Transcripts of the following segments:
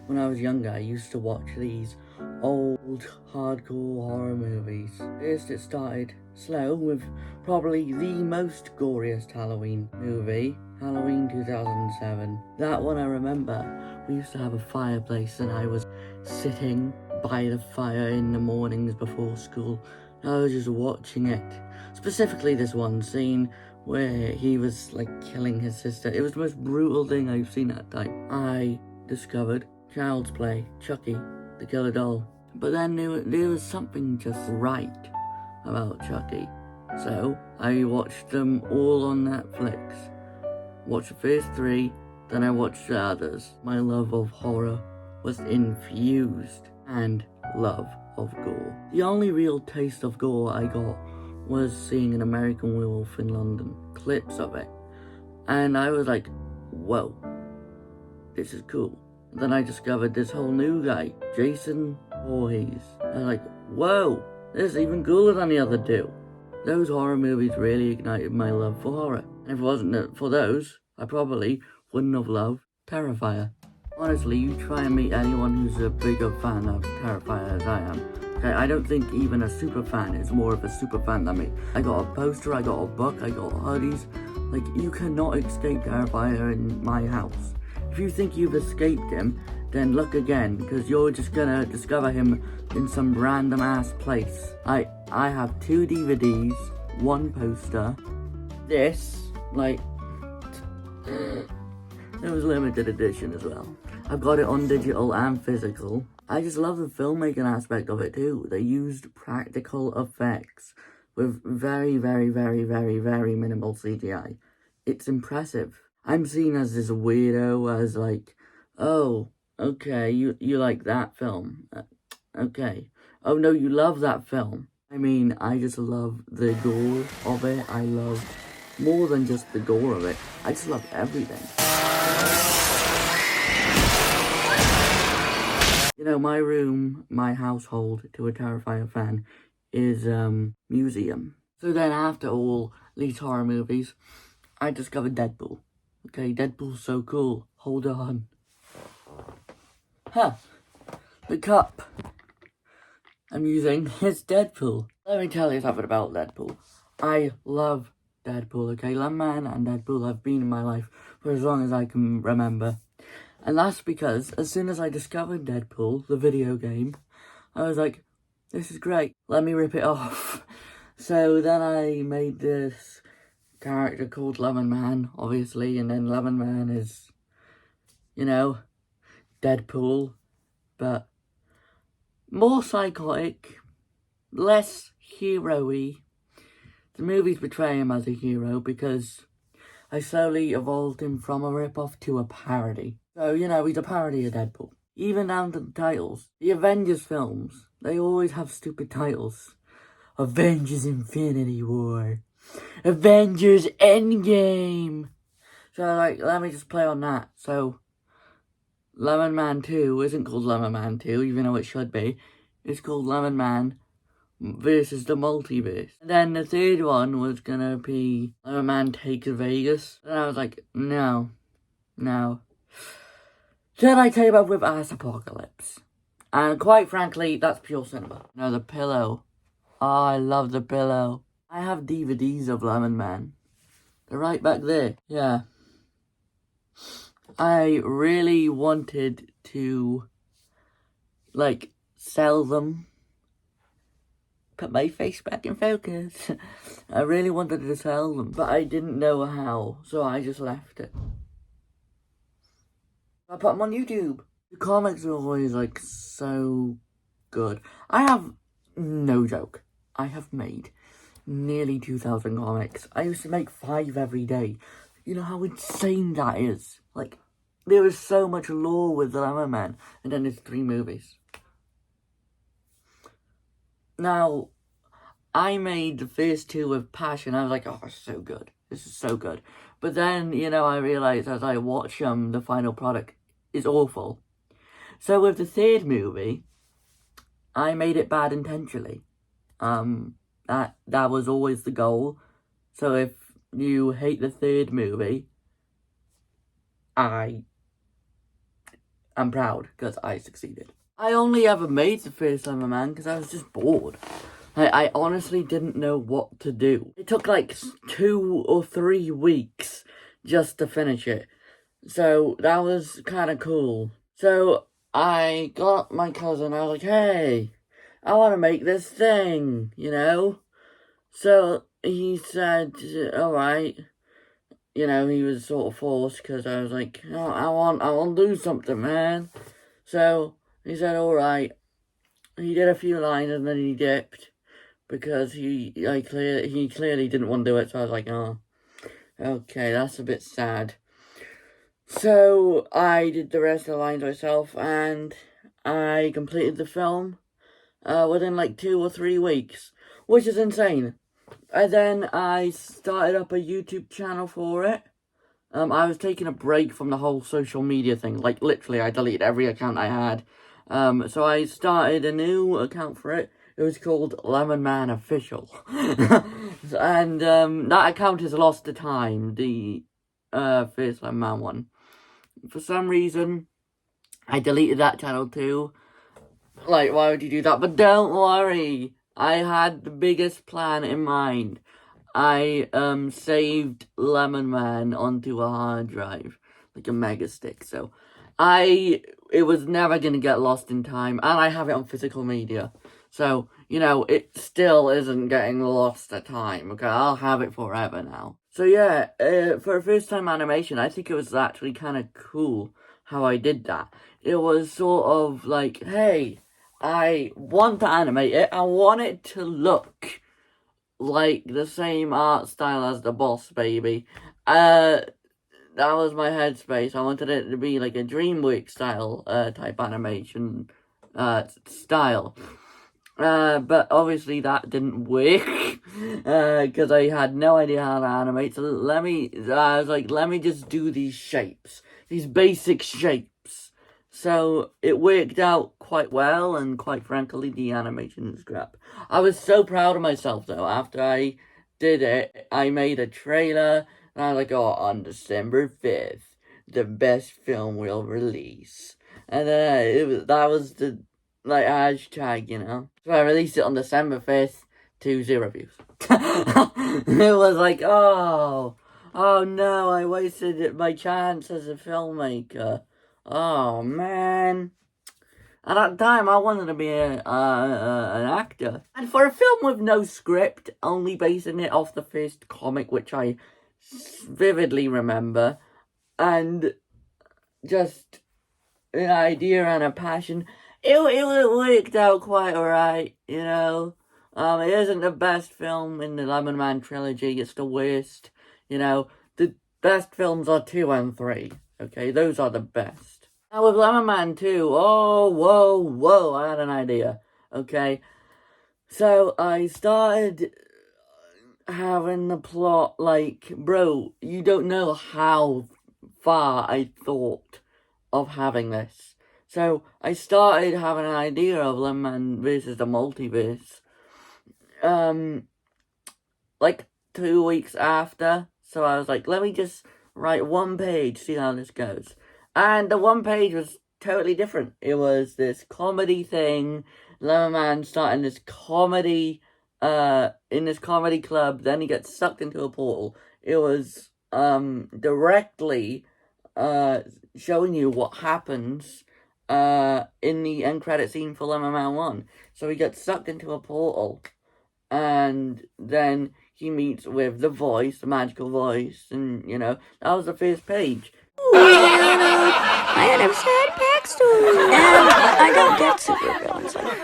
When I was younger, I used to watch these old hardcore horror movies. First, it started slow with probably the most goriest Halloween movie, Halloween 2007. That one I remember. We used to have a fireplace and I was sitting by the fire in the mornings before school. I was just watching it. Specifically this one scene where he was like killing his sister. It was the most brutal thing I've seen at that time. I discovered Child's Play, Chucky, the Killer Doll. But then there was something just right about Chucky. So I watched them all on Netflix. Watched the first 3, then I watched the others. My love of horror was infused, and love of gore. The only real taste of gore I got was seeing an American Werewolf in London, clips of it. And I was like, whoa, this is cool. Then I discovered this whole new guy, Jason Voorhees. I was like, whoa, this is even cooler than the other 2. Those horror movies really ignited my love for horror. And if it wasn't for those, I probably wouldn't have loved Terrifier. Honestly, you try and meet anyone who's a bigger fan of Terrifier as I am. Okay, I don't think even a super fan is more of a super fan than me. I got a poster, I got a book, I got hoodies. Like, you cannot escape Terrifier in my house. If you think you've escaped him, then look again, because you're just gonna discover him in some random ass place. I have 2 DVDs, 1 poster. This, like, it was limited edition as well. I've got it on digital and physical. I just love the filmmaking aspect of it too. They used practical effects with very, very, very, very, very minimal CGI. It's impressive. I'm seen as this weirdo, as like, oh, okay, you like that film. Okay. Oh no, you love that film. I mean, I just love the gore of it. I love more than just the gore of it. I just love everything. You know, my room, my household to a Terrifier fan is museum. So then after all these horror movies, I discovered Deadpool. Okay, Deadpool's so cool. Hold on. Huh. The cup I'm using is Deadpool. Let me tell you something about Deadpool. I love Deadpool, okay? Lemon and Deadpool have been in my life for as long as I can remember. And that's because as soon as I discovered Deadpool, the video game, I was like, this is great. Let me rip it off. So then I made this character called Lemon Man, obviously, and then Lemon Man is, you know, Deadpool, but more psychotic, less hero-y. The movies portray him as a hero because I slowly evolved him from a rip-off to a parody. So, you know, he's a parody of Deadpool. Even down to the titles. The Avengers films, they always have stupid titles. Avengers Infinity War. Avengers Endgame. So, like, let me just play on that. So, Lemon Man 2 isn't called Lemon Man 2, even though it should be. It's called Lemon Man versus the Multiverse. And then the third one was gonna be Lemon Man Takes Vegas. And I was like, no. Should I tell you about With Ass Apocalypse? And quite frankly, that's pure cinema. No, the pillow. Oh, I love the pillow. I have DVDs of Lemon Man. They're right back there. Yeah. I really wanted to, like, sell them. Put my face back in focus. I really wanted to sell them, but I didn't know how, so I just left it. I put them on YouTube. The comics are always, like, so good. I have, no joke, I have made nearly 2,000 comics. I used to make 5 every day. You know how insane that is? Like, there is so much lore with the Lemon Man, and then there's 3 movies. Now, I made the first 2 with passion. I was like, oh, it's so good. This is so good. But then, you know, I realised as I watch the final product is awful. So with the third movie, I made it bad intentionally. That was always the goal. So if you hate the third movie, I am proud because I succeeded. I only ever made the first Lemon Man because I was just bored. I honestly didn't know what to do. It took like 2 or 3 weeks just to finish it. So that was kind of cool. So I got my cousin, I was like, hey, I want to make this thing, you know? So he said, alright. You know, he was sort of forced because I was like, oh, I want to do something, man. So he said, alright. He did a few lines and then he dipped because he clearly didn't want to do it. So I was like, oh, okay, that's a bit sad. So I did the rest of the lines myself and I completed the film within like 2 or 3 weeks, which is insane. And then I started up a YouTube channel for it. I was taking a break from the whole social media thing. Like, literally, I deleted every account I had. So I started a new account for it. It was called Lemon Man Official. And that account has lost to time, the first Lemon Man one. For some reason, I deleted that channel too. Like, why would you do that? But don't worry. I had the biggest plan in mind. I saved Lemon Man onto a hard drive, like a mega stick. So it was never gonna get lost in time, and I have it on physical media. So, you know, it still isn't getting lost at time. Okay, I'll have it forever now. So yeah, for a first time animation, I think it was actually kind of cool how I did that. It was sort of like, hey, I want to animate it. I want it to look like the same art style as the Boss Baby. That was my headspace. I wanted it to be like a DreamWorks style type animation style. But obviously that didn't work because I had no idea how to animate. So I was like, let me just do these shapes, these basic shapes. So it worked out quite well, and quite frankly, the animation is crap. I was so proud of myself though. After I did it, I made a trailer, and I was like, oh, on December 5th, the best film we'll release. And then that was the like hashtag, you know. So I released it on December 5th to 0 views. It was like, oh no, I wasted my chance as a filmmaker. Oh man. At that time, I wanted to be an actor. And for a film with no script, only basing it off the first comic, which I vividly remember, and just an idea and a passion, it worked out quite alright, you know. It isn't the best film in the Lemon Man trilogy, it's the worst, you know. The best films are 2 and 3, okay? Those are the best. Now with Lemon Man 2, oh, whoa, I had an idea, okay? So I started having the plot, like, bro, you don't know how far I thought of having this. So I started having an idea of Lemon Man versus the Multiverse, like 2 weeks after. So I was like, let me just write 1 page, see how this goes. And the 1 page was totally different. It was this comedy thing. Lemon Man starting this comedy, in this comedy club. Then he gets sucked into a portal. It was, directly, showing you what happens, in the end credit scene for Lemon Man 1. So he gets sucked into a portal. And then he meets with the voice, the magical voice. And, you know, that was the first page. I had a sad backstory, and I don't get supervillains like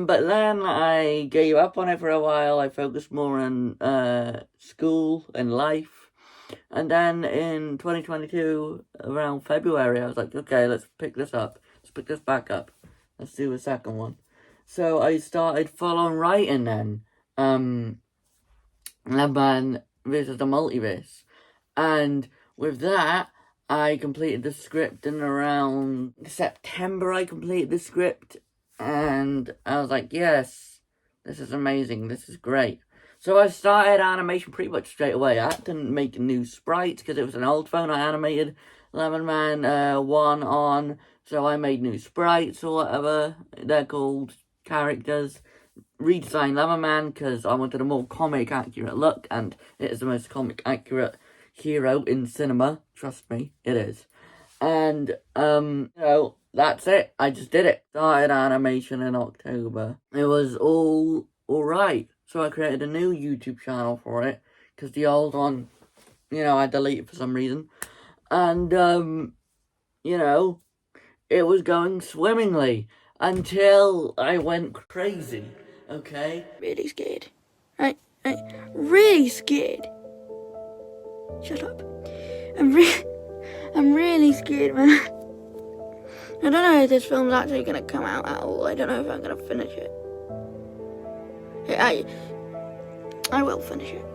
But then I gave up on it for a while. I focused more on school and life. And then in 2022, around February, I was like, okay, let's pick this up. Let's pick this back up. Let's do a second one. So I started full on writing then. Leatherman versus the Multiverse. And with that, I completed the script in around September. I completed the script, and I was like, yes, this is amazing, this is great. So I started animation pretty much straight away. I had to make new sprites because it was an old phone I animated Leatherman 1 on, so I made new sprites or whatever they're called, characters. Redesigned Leatherman because I wanted a more comic accurate look, and it is the most comic accurate hero in cinema. Trust me, it is. And that's it. I just did it. Started animation in October. It was all right. So I created a new YouTube channel for it because the old one, I deleted for some reason. And it was going swimmingly until I went crazy. Okay? Really scared. I really scared. Shut up. I'm really scared, man. I don't know if this film's actually gonna come out at all. I don't know if I'm gonna finish it. I will finish it.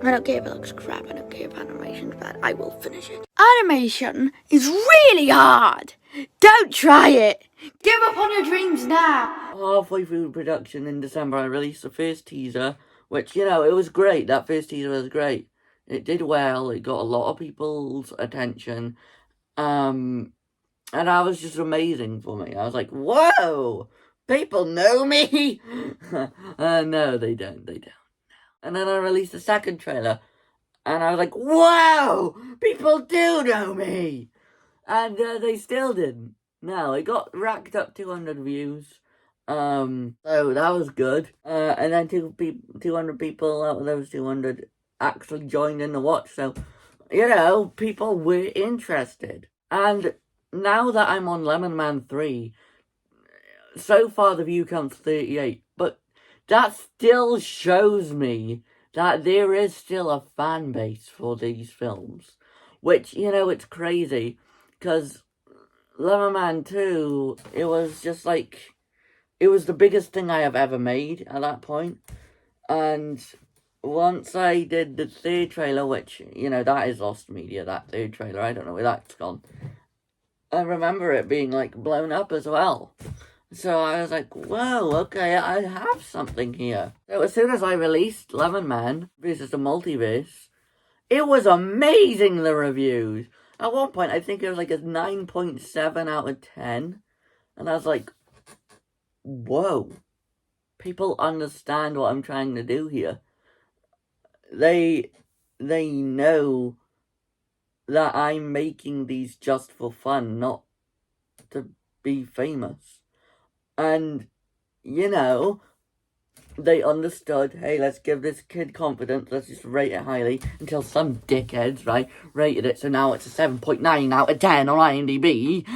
I don't care if it looks crap. I don't care if animation's bad. I will finish it. Animation is really hard. Don't try it. Give up on your dreams now. Halfway through production in December, I released the first teaser, which, it was great. That first teaser was great. It did well. It got a lot of people's attention. And that was just amazing for me. I was like, whoa, people know me. No, they don't. And then I released the second trailer, and I was like, whoa, people do know me. And they still didn't. No, it got racked up 200 views. So that was good. And then 200 people out of those 200 actually joined in the watch. So, people were interested. And now that I'm on Leatherman 3, so far the view count's 38. But that still shows me that there is still a fan base for these films. Which, it's crazy. Because Leatherman 2, it was just like, it was the biggest thing I have ever made at that point. And once I did the third trailer, which, that is lost media, that third trailer, I don't know where that's gone. I remember it being, blown up as well. So I was like, whoa, okay, I have something here. So as soon as I released Leatherman versus the Multiverse, it was amazing, the reviews. At one point, I think it was a 9.7 out of 10. And I was like, whoa. People understand what I'm trying to do here. They know that I'm making these just for fun, not to be famous. And, they understood, hey, let's give this kid confidence, let's just rate it highly, until some dickheads, right, rated it, so now it's a 7.9 out of 10 on IMDb,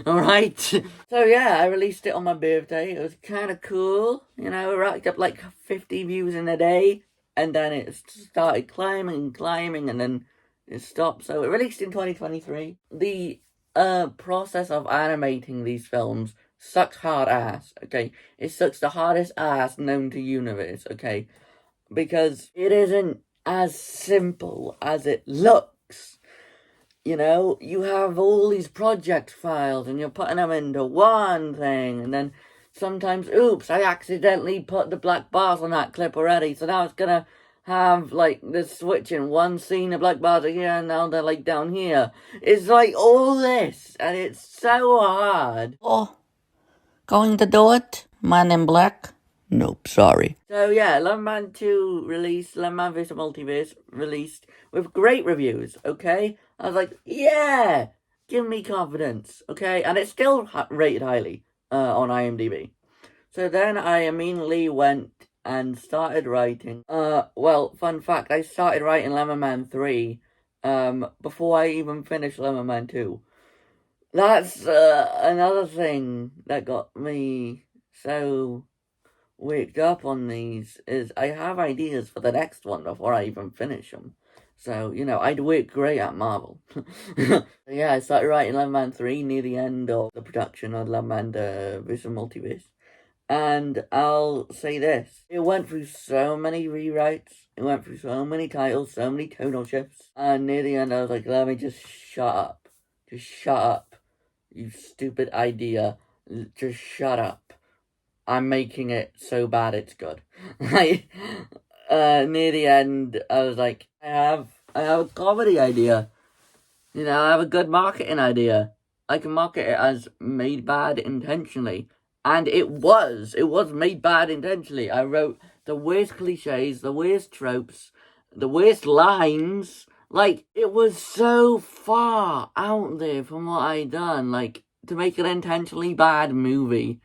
alright? So yeah, I released it on my birthday, it was kind of cool, it racked up 50 views in a day, and then it started climbing, and then it stopped, so it released in 2023. The process of animating these films sucks hard ass, okay? It sucks the hardest ass known to universe, okay? Because it isn't as simple as it looks. You have all these project files and you're putting them into one thing, and then sometimes, oops, I accidentally put the black bars on that clip already, so now it's gonna have, this switch in one scene, the black bars are here, and now they're, down here. It's, all this, and it's so hard. Oh. Going to do it? Man in Black? Nope, sorry. So yeah, Leatherman 2 released, Leatherman vs. Multiverse released with great reviews, okay? I was like, yeah, give me confidence, okay? And it's still rated highly on IMDb. So then I immediately went and started writing. Well, fun fact, I started writing Leatherman 3 before I even finished Leatherman 2. That's another thing that got me so worked up on these, is I have ideas for the next one before I even finish them. So, I'd work great at Marvel. Yeah, I started writing Leatherman 3 near the end of the production of Leatherman vs. Multiverse. And I'll say this, it went through so many rewrites, it went through so many titles, so many tonal shifts, and near the end I was like, let me just shut up. Just shut up, you stupid idea. Just shut up. I'm making it so bad it's good. Like, near the end, I was like, I have a comedy idea. You know, I have a good marketing idea. I can market it as made bad intentionally. And it was made bad intentionally. I wrote the worst cliches, the worst tropes, the worst lines. Like, it was so far out there from what I'd done. Like, to make an intentionally bad movie.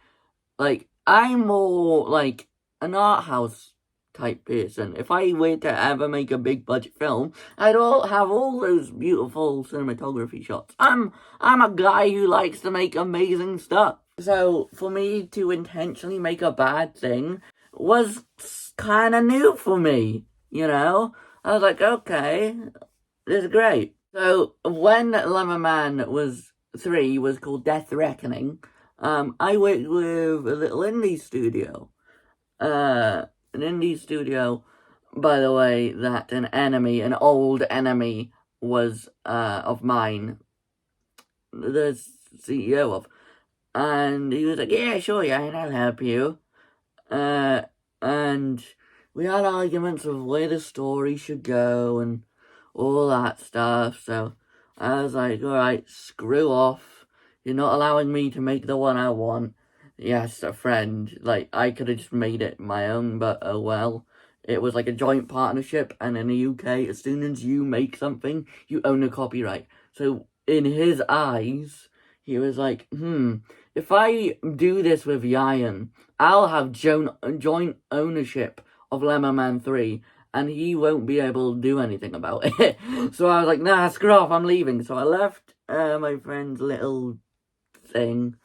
Like, I'm more like an art house type person. If I were to ever make a big budget film, I'd have all those beautiful cinematography shots. I'm a guy who likes to make amazing stuff. So for me to intentionally make a bad thing was kind of new for me, you know? I was like, okay, this is great. So when Lemon Man 3 was called Death Reckoning, I worked with a little indie studio. An indie studio, by the way, that an old enemy was of mine, the CEO of. And he was like, yeah, sure, yeah, I'll help you. And we had arguments of where the story should go and all that stuff. So I was like, alright, screw off. You're not allowing me to make the one I want. Yes, a friend. Like, I could have just made it my own, but oh well. It was like a joint partnership, and in the UK, as soon as you make something, you own the copyright. So in his eyes, he was like, if I do this with Yayan, I'll have joint ownership of Lemon Man 3, and he won't be able to do anything about it. So I was like, nah, screw off, I'm leaving. So I left my friend's little thing,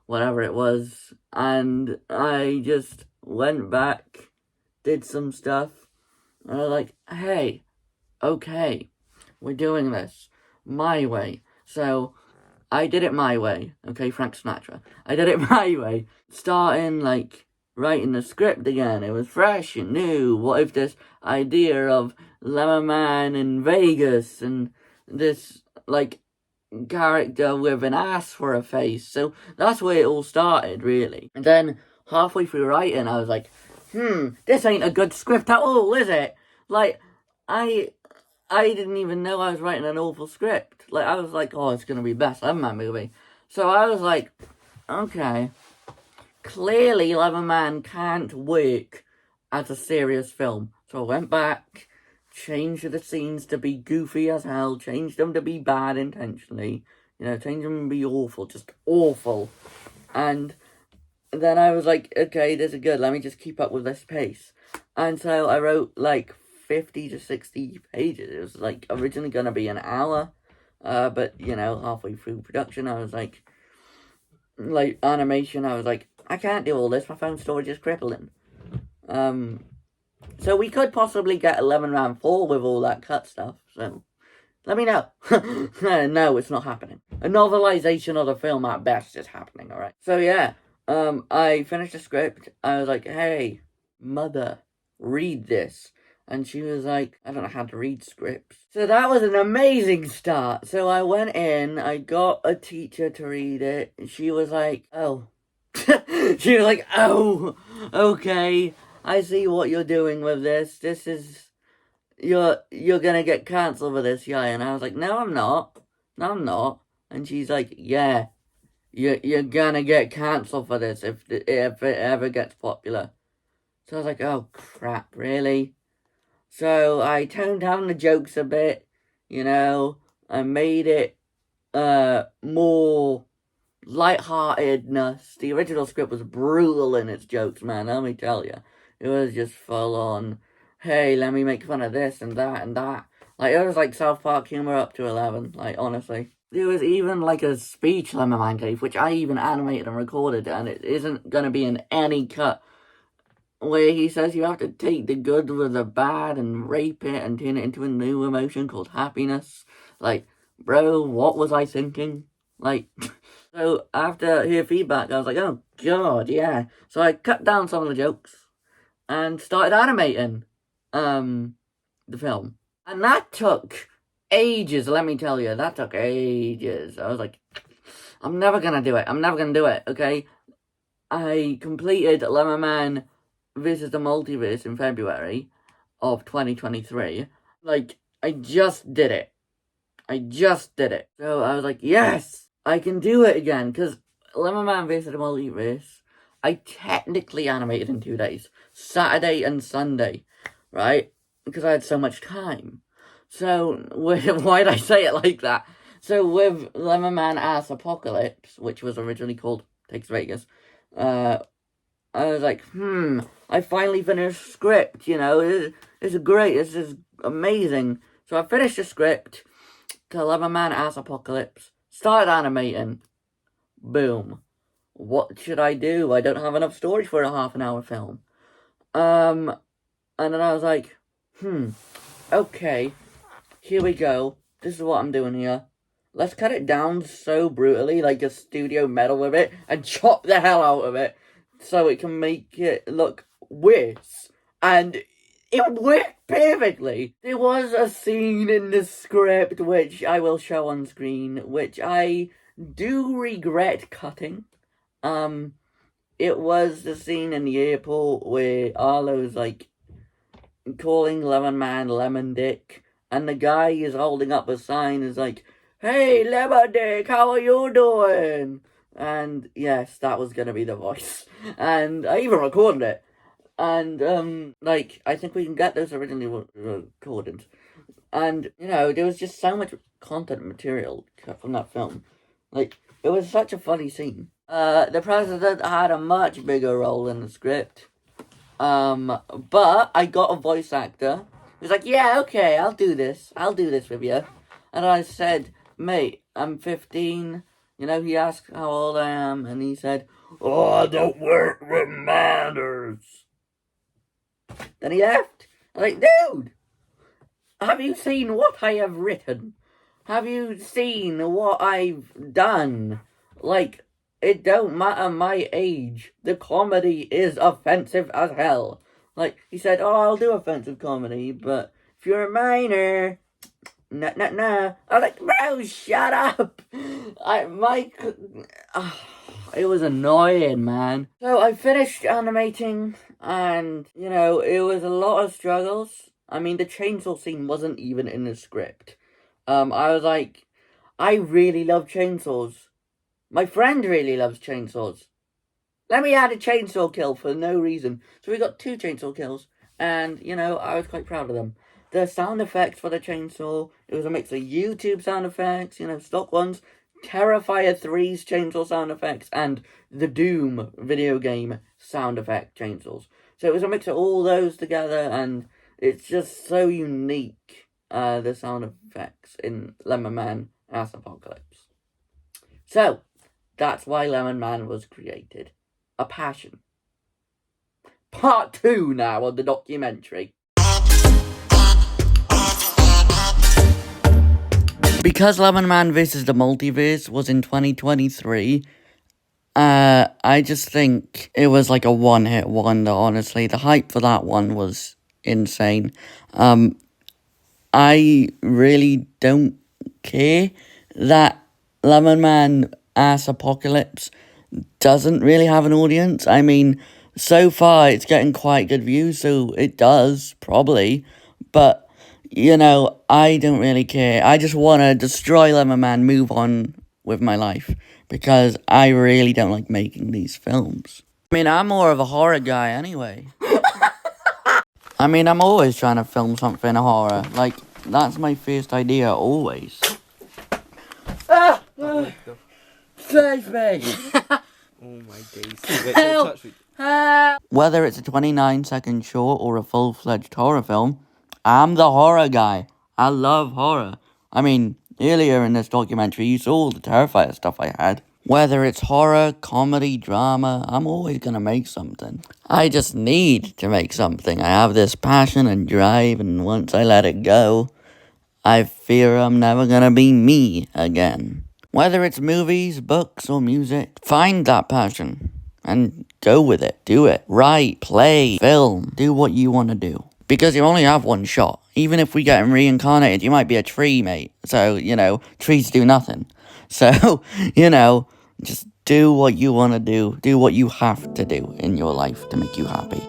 whatever it was, and I just went back, did some stuff, and I was like, hey, okay, we're doing this my way. So I did it my way, okay, Frank Sinatra. I did it my way, starting, like, writing the script again. It was fresh and new. What if this idea of Lemon Man in Vegas and this, like, character with an ass for a face. So that's where it all started, really. And then halfway through writing, I was like, this ain't a good script at all, is it? Like, I didn't even know I was writing an awful script. Like, I was like, oh, it's gonna be best Lemon Man movie. So I was like, okay, clearly Lemon Man can't work as a serious film. So I went back, changed the scenes to be goofy as hell, changed them to be bad intentionally, you know, changed them to be awful, just awful. And then I was like, okay, this is good, let me just keep up with this pace. And so I wrote like 50 to 60 pages. It was like originally gonna be an hour, but you know, halfway through production, I was like animation, I was like, I can't do all this, my phone storage is crippling. So we could possibly get a Lemon Man 4 with all that cut stuff, so let me know. No, it's not happening. A novelization of the film at best is happening, alright? So yeah, I finished the script, I was like, hey, mother, read this. And she was like, I don't know how to read scripts. So that was an amazing start. So I went in, I got a teacher to read it, and she was like, oh. She was like, oh, okay, I see what you're doing with this. This is, you're gonna get cancelled for this, yeah. And I was like, no, I'm not. No, I'm not. And she's like, yeah, you're gonna get cancelled for this if it ever gets popular. So I was like, oh crap, really? So I toned down the jokes a bit, you know, I made it more lightheartedness. The original script was brutal in its jokes, man, let me tell you. It was just full on, hey, let me make fun of this and that and that. Like, it was like South Park humor up to 11, like, honestly. There was even like a speech Lemon Man gave, which I even animated and recorded, and it isn't gonna be in any cut, where he says you have to take the good with the bad and rape it and turn it into a new emotion called happiness. Like, bro, what was I thinking? Like, so after hear feedback, I was like, oh god, yeah. So I cut down some of the jokes and started animating the film. And that took ages, let me tell you. That took ages. I was like, I'm never gonna do it. I'm never gonna do it, okay? I completed Lemon Man This is the Multiverse in February of 2023. Like, I just did it. So I was like, yes! I can do it again, because Lemon Man vs. the Multiverse, I technically animated in 2 days. Saturday and Sunday, right? Because I had so much time. So, why did I say it like that? So, with Lemon Man Ass Apocalypse, which was originally called Takes Vegas, I was like, I finally finished the script, you know, it's great, this is amazing. So I finished the script to Lemon Man Ass Apocalypse, started animating, boom. What should I do? I don't have enough storage for a half-an-hour film. And then I was like, okay, here we go. This is what I'm doing here. Let's cut it down so brutally, like a studio metal with it, and chop the hell out of it, so it can make it look worse. And it worked perfectly. There was a scene in the script, which I will show on screen, which I do regret cutting. It was the scene in the airport where Arlo's, like, calling Lemon Man Lemon Dick, and the guy is holding up a sign, is like, hey, Lemon Dick, how are you doing? And yes, that was gonna be the voice. And I even recorded it. And, like, I think we can get those originally recorded. And, you know, there was just so much content material cut from that film. Like, it was such a funny scene. The president had a much bigger role in the script. But I got a voice actor. He was like, yeah, okay, I'll do this with you. And I said, mate, I'm 15. You know, he asked how old I am, and he said, oh, I don't work with minors. Then he left. I'm like, dude, have you seen what I have written? Have you seen what I've done? Like, it don't matter my age. The comedy is offensive as hell. Like, he said, oh, I'll do offensive comedy, but if you're a minor, nah. I was like, bro, shut up. It was annoying, man. So I finished animating, and, you know, it was a lot of struggles. I mean, the chainsaw scene wasn't even in the script. I was like, I really love chainsaws. My friend really loves chainsaws. Let me add a chainsaw kill for no reason. So we got 2 chainsaw kills, and, you know, I was quite proud of them. The sound effects for the chainsaw, it was a mix of YouTube sound effects, you know, stock ones, Terrifier 3's chainsaw sound effects, and the Doom video game sound effect chainsaws. So it was a mix of all those together, and it's just so unique, the sound effects in Lemon Man Ass Apocalypse. So, that's why Lemon Man was created. A passion. Part 2 now of the documentary. Because Lemon Man vs. the Multiverse was in 2023, I just think it was like a one-hit wonder, honestly. The hype for that one was insane. I really don't care that Lemon Man Ass Apocalypse doesn't really have an audience. I mean, so far it's getting quite good views, so it does, probably. But, you know, I don't really care. I just want to destroy Lemon Man, move on with my life, because I really don't like making these films. I mean, I'm more of a horror guy anyway. I mean, I'm always trying to film something horror. Like, that's my first idea, always. Save me! Oh my days. Wait, don't touch me. Whether it's a 29-second short or a full-fledged horror film, I'm the horror guy. I love horror. I mean, earlier in this documentary, you saw all the Terrifier stuff I had. Whether it's horror, comedy, drama, I'm always gonna make something. I just need to make something. I have this passion and drive, and once I let it go, I fear I'm never gonna be me again. Whether it's movies, books, or music, find that passion and go with it. Do it. Write, play, film. Do what you want to do. Because you only have one shot. Even if we get reincarnated, you might be a tree, mate. So, trees do nothing. So, just do what you want to do. Do what you have to do in your life to make you happy.